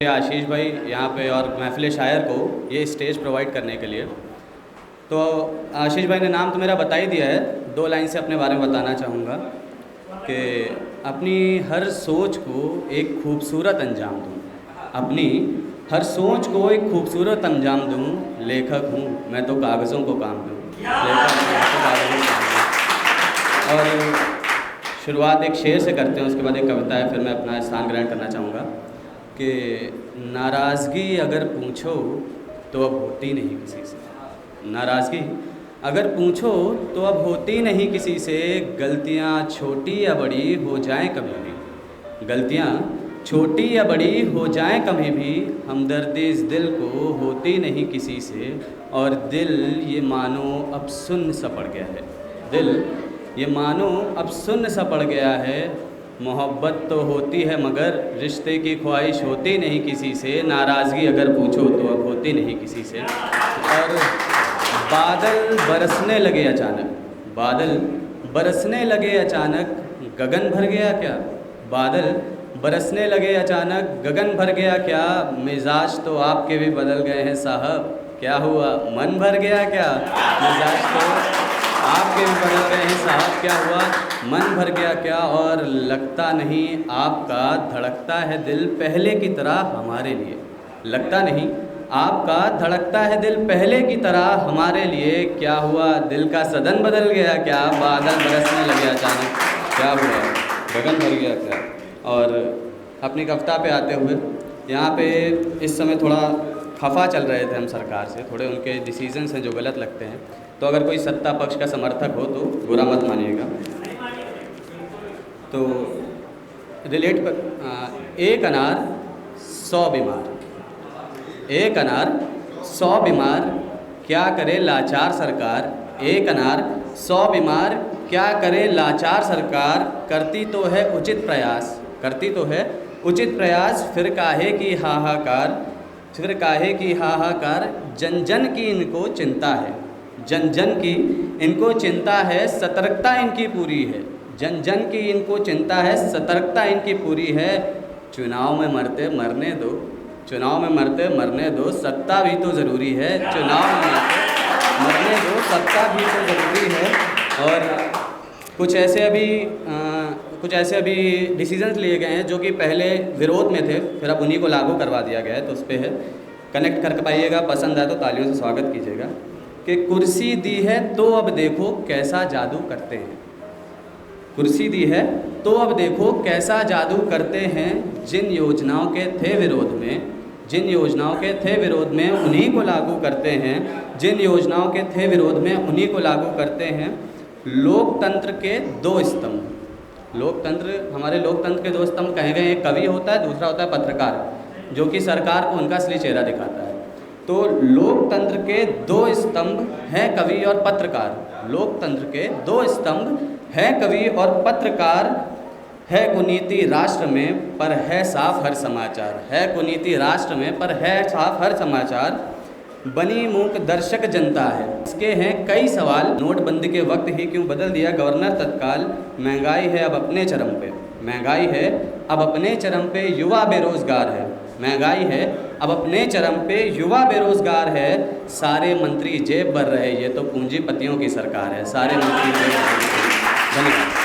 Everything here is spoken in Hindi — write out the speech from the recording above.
आशीष भाई यहाँ पे और महफिल शायर को ये स्टेज प्रोवाइड करने के लिए। तो आशीष भाई ने नाम तो मेरा बता ही दिया है, 2 लाइन से अपने बारे में बताना चाहूँगा कि अपनी हर सोच को एक खूबसूरत अंजाम दूँ, अपनी हर सोच को एक खूबसूरत अंजाम दूँ। लेखक हूँ मैं तो कागज़ों को काम दूँ, लेखक हूँ मैं तो कागज़ों को काम दूँ। और शुरुआत एक शेर से करते हैं, उसके बाद एक कविता है, फिर मैं अपना स्थान ग्रहण करना चाहूँगा कि नाराज़गी अगर पूछो तो अब होती नहीं किसी से। नाराज़गी अगर पूछो तो अब होती नहीं किसी से। गलतियाँ छोटी या बड़ी हो जाएं कभी भी, गलतियाँ छोटी या बड़ी हो जाएं कभी भी, हमदर्दी इस दिल को होती नहीं किसी से। और दिल ये मानो अब सुन्न सा पड़ गया है, दिल ये मानो अब सुन्न सा पड़ गया है। मोहब्बत तो होती है मगर रिश्ते की ख्वाहिश होती नहीं किसी से। नाराज़गी अगर पूछो तो अब होती नहीं किसी से। और बादल बरसने लगे अचानक, बादल बरसने लगे अचानक, गगन भर गया क्या। बादल बरसने लगे अचानक, गगन भर गया क्या। मिजाज तो आपके भी बदल गए हैं साहब, क्या हुआ मन भर गया क्या। मिजाज तो आपके भी बदल गए हैं साहब, क्या हुआ मन भर गया क्या। और लगता नहीं आपका धड़कता है दिल पहले की तरह हमारे लिए, लगता नहीं आपका धड़कता है दिल पहले की तरह हमारे लिए। क्या हुआ दिल का सदन बदल गया क्या। बादल बरसने लगे अचानक, क्या हुआ गगन भर गया क्या। और अपनी कविता पे आते हुए, यहाँ पे इस समय थोड़ा खफा चल रहे थे हम सरकार से, थोड़े उनके डिसीजंस हैं जो गलत लगते हैं। तो अगर कोई सत्ता पक्ष का समर्थक हो तो बुरा मत मानिएगा। तो रिलेट कर, एक अनार 100 बीमार, एक अनार 100 बीमार, क्या करे लाचार सरकार। एक अनार 100 बीमार, क्या करे लाचार सरकार। करती तो है उचित प्रयास, करती तो है उचित प्रयास, फिर काहे की हाहाकार, फिर काहे की हाहाकार। जन जन की इनको चिंता है, जन जन की इनको चिंता है, सतर्कता इनकी पूरी है। जन जन की इनको चिंता है, सतर्कता इनकी पूरी है। चुनाव में मरते मरने दो, चुनाव में मरते मरने दो, सत्ता भी तो ज़रूरी है। चुनाव में मरते मरने दो, सत्ता भी तो ज़रूरी है। और कुछ ऐसे अभी डिसीजंस लिए गए हैं जो कि पहले विरोध में थे, फिर अब उन्हीं को लागू करवा दिया गया है। तो उस पर है, कनेक्ट कर पाइएगा, पसंद आए तो तालियों से स्वागत कीजिएगा। कि कुर्सी दी है तो अब देखो कैसा जादू करते हैं, कुर्सी दी है तो अब देखो कैसा जादू करते हैं। जिन योजनाओं के थे विरोध में, जिन योजनाओं के थे विरोध में उन्हीं को लागू करते हैं, जिन योजनाओं के थे विरोध में उन्हीं को लागू करते हैं। लोकतंत्र के 2 स्तंभ, लोकतंत्र, हमारे लोकतंत्र के 2 स्तंभ कहे गए, एक कवि होता है, दूसरा होता है पत्रकार, जो कि सरकार को उनका असली चेहरा दिखाता है। तो लोकतंत्र के 2 स्तंभ हैं कवि और पत्रकार। लोकतंत्र के 2 स्तंभ हैं कवि और पत्रकार। है कुनीति राष्ट्र में पर है साफ हर समाचार, है कुनीति राष्ट्र में पर है साफ हर समाचार। बनी मूक दर्शक जनता है, इसके हैं कई सवाल। नोटबंदी के वक्त ही क्यों बदल दिया गवर्नर तत्काल। महंगाई है अब अपने चरम पे, महंगाई है अब अपने चरम पे, युवा बेरोजगार है। महंगाई है अब अपने चरम पे, युवा बेरोजगार है। सारे मंत्री जेब भर रहे, ये तो पूंजीपतियों की सरकार है। सारे मंत्री जेब भर रहे। धन्यवाद।